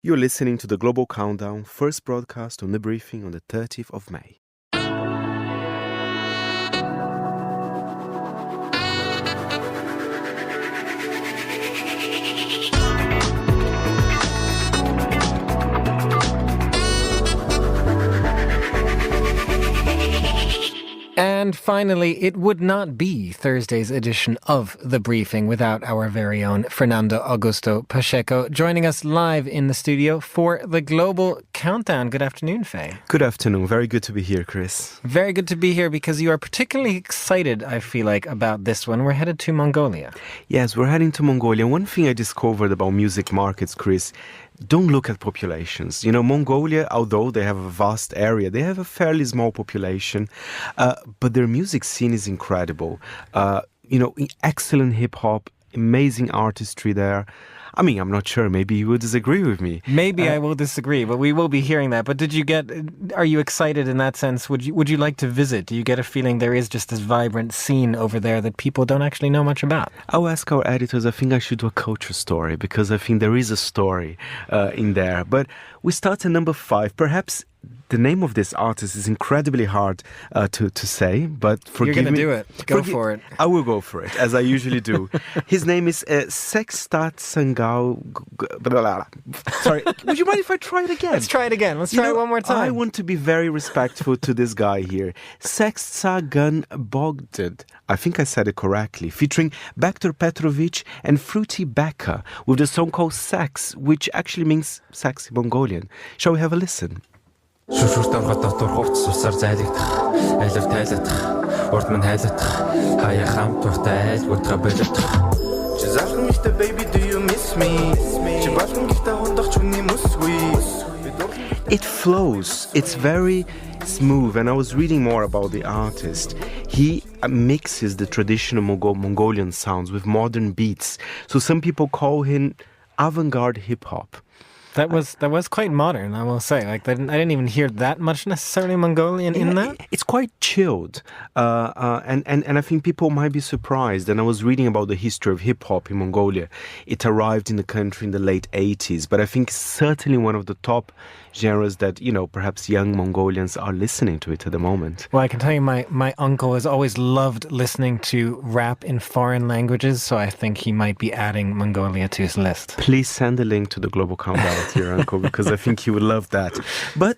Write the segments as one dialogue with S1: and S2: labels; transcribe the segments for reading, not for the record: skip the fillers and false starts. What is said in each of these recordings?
S1: You're listening to the Global Countdown, first broadcast on the briefing on the 30th of May.
S2: And finally, it would not be Thursday's edition of The Briefing without our very own Fernando Augusto Pacheco joining us live in the studio for the Global Countdown. Good afternoon, Faye.
S1: Good afternoon. Very good to be here, Chris.
S2: Very good to be here because you are particularly excited, I feel like, about this one. We're headed to Mongolia.
S1: Yes, we're heading to Mongolia. One thing I discovered about music markets, Chris, don't look at populations. You know, Mongolia, although they have a vast area, they have a fairly small population, but their music scene is incredible. Excellent hip-hop, amazing artistry there. I mean, I'm not sure. Maybe you would disagree with me.
S2: Maybe I will disagree, but we will be hearing that. But are you excited in that sense? Would you like to visit? Do you get a feeling there is just this vibrant scene over there that people don't actually know much about?
S1: I'll ask our editors. I think I should do a culture story because I think there is a story in there. But we start at number 5. Perhaps the name of this artist is incredibly hard to say, but forgive me.
S2: You're going to do it. Go for it.
S1: I will go for it, as I usually do. His name is Sextat Sangao. Sorry, would you mind if I try it again?
S2: Let's try it again. Let's try it one more time.
S1: I want to be very respectful to this guy here. Sextsagan Bogdad. I think I said it correctly. Featuring Bektor Petrovic and Fruity Beka with the song called Sex, which actually means sexy Mongolian. Shall we have a listen?
S3: Шүршүртэн хотод дургуурц усаар зайлагдах, айлав тайлагдах, урд минь хайлагдах, хаяа хамт уртай айл бүдгээ боловдох. Чи залхан ихтэй baby do you miss me? Чи балхан ихтэй хондох чүний мүсгүй.
S1: It flows. It's very smooth. And I was reading more about the artist. He mixes the traditional Mongolian sounds with modern beats. So some people call him avant-garde hip-hop.
S2: That was quite modern, I will say. Like I didn't even hear that much necessarily Mongolian in that.
S1: It's quite chilled, and I think people might be surprised. And I was reading about the history of hip hop in Mongolia. It arrived in the country in the late 80s, but I think certainly one of the top genres that perhaps young Mongolians are listening to it at the moment.
S2: Well, I can tell you, my uncle has always loved listening to rap in foreign languages, so I think he might be adding Mongolia to his list.
S1: Please send a link to the Global Countdown to your uncle because I think he would love that. But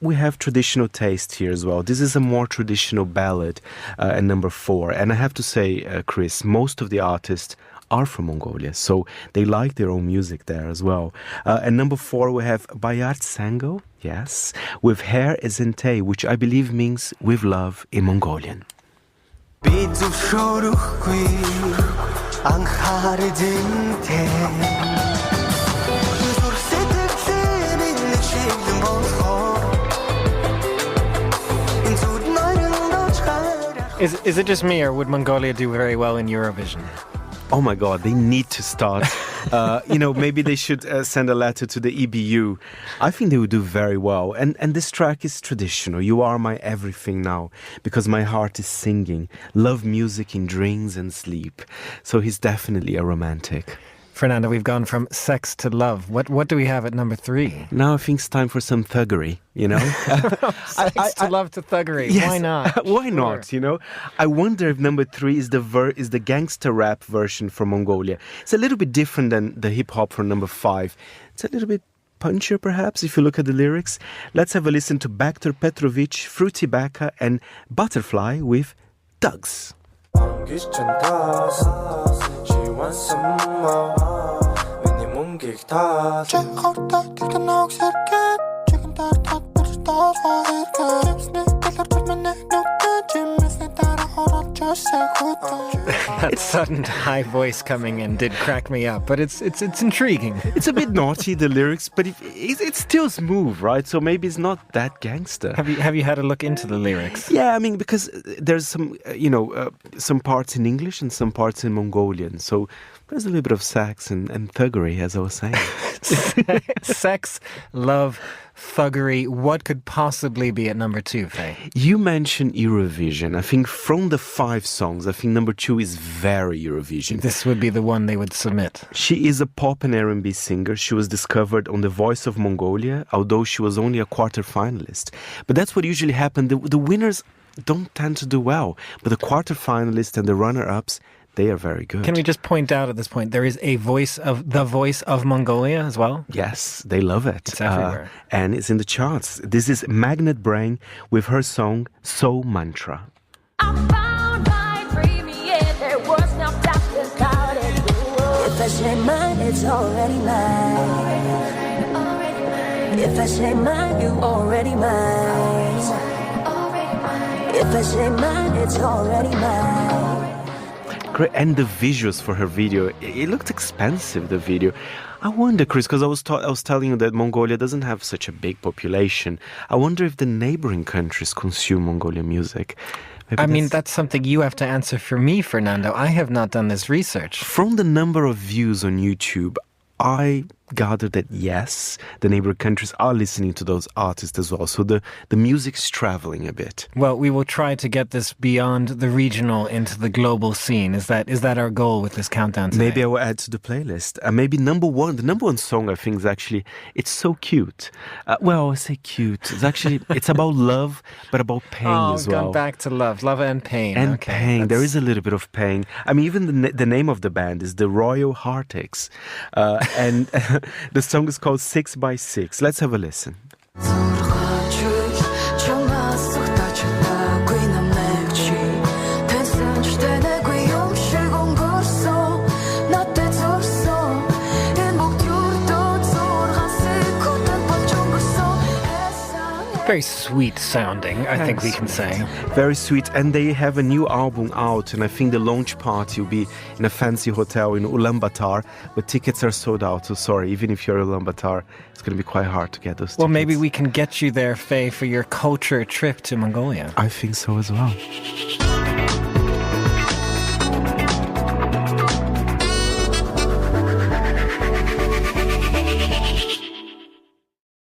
S1: we have traditional taste here as well. This is a more traditional ballad at number 4. And I have to say, Chris, most of the artists are from Mongolia, so they like their own music there as well. And number 4, we have Bayard Sango, yes, with Hair Ezente, which I believe means with love in Mongolian.
S2: Is it just me, or would Mongolia do very well in Eurovision?
S1: Oh my God, they need to start. Maybe they should send a letter to the EBU. I think they would do very well. And this track is traditional. You are my everything now, because my heart is singing. Love music in dreams and sleep. So he's definitely a romantic.
S2: Fernando, we've gone from sex to love. What do we have at number 3?
S1: Now I think it's time for some thuggery,
S2: Sex to love to thuggery.
S1: Yes,
S2: why not?
S1: Why not, I wonder if number 3 is the gangster rap version from Mongolia. It's a little bit different than the hip-hop from number 5. It's a little bit punchier, perhaps, if you look at the lyrics. Let's have a listen to Bektor Petrovic, Fruity Beka, and Butterfly with Thugs.
S2: That sudden high voice coming in did crack me up, but it's intriguing.
S1: It's a bit naughty, the lyrics, but it's still smooth, right? So maybe it's not that gangster.
S2: Have you had a look into the lyrics?
S1: Yeah, I mean, because there's some parts in English and some parts in Mongolian. So there's a little bit of sex and thuggery, as I was saying.
S2: Sex, love, thuggery. What could possibly be at number 2, Faye?
S1: You mentioned Eurovision. I think from the 5 songs, I think number 2 is very Eurovision.
S2: This would be the one they would submit.
S1: She is a pop and R&B singer. She was discovered on The Voice of Mongolia, although she was only a quarter-finalist. But that's what usually happens. The winners don't tend to do well. But the quarter-finalists and the runner-ups, they are very good.
S2: Can we just point out at this point, there is The Voice of Mongolia as well?
S1: Yes, they love it.
S2: It's everywhere.
S1: And it's in the charts. This is Magnet Brain with her song Soul Mantra.
S4: I found my dream, yeah, there was no doubt about it. If I say mine, it's already mine. If I say mine, you already mine. If I say mine, it's already mine.
S1: Great. And the visuals for her video, it looked expensive, the video. I wonder, Chris, because I was telling you that Mongolia doesn't have such a big population. I wonder if the neighboring countries consume Mongolian music. Maybe
S2: that's something you have to answer for me, Fernando. I have not done this research.
S1: From the number of views on YouTube, I gather that yes, the neighboring countries are listening to those artists as well. So the music's traveling a bit.
S2: Well, we will try to get this beyond the regional into the global scene. Is that our goal with this countdown today?
S1: Maybe I will add to the playlist. Maybe the number one song I think is actually, it's so cute. Well, I say cute. It's about love, but about pain as well.
S2: Gone back to love and pain.
S1: And pain. There is a little bit of pain. I mean, even the name of the band is the Royal Heartaches. And the song is called 6x6. Let's have a listen.
S2: Very sweet sounding, I think we can say.
S1: Very sweet. And they have a new album out, and I think the launch party will be in a fancy hotel in Ulaanbaatar, but tickets are sold out. So sorry, even if you're in Ulaanbaatar, it's going to be quite hard to get those tickets.
S2: Well, maybe we can get you there, Faye, for your culture trip to Mongolia.
S1: I think so as well.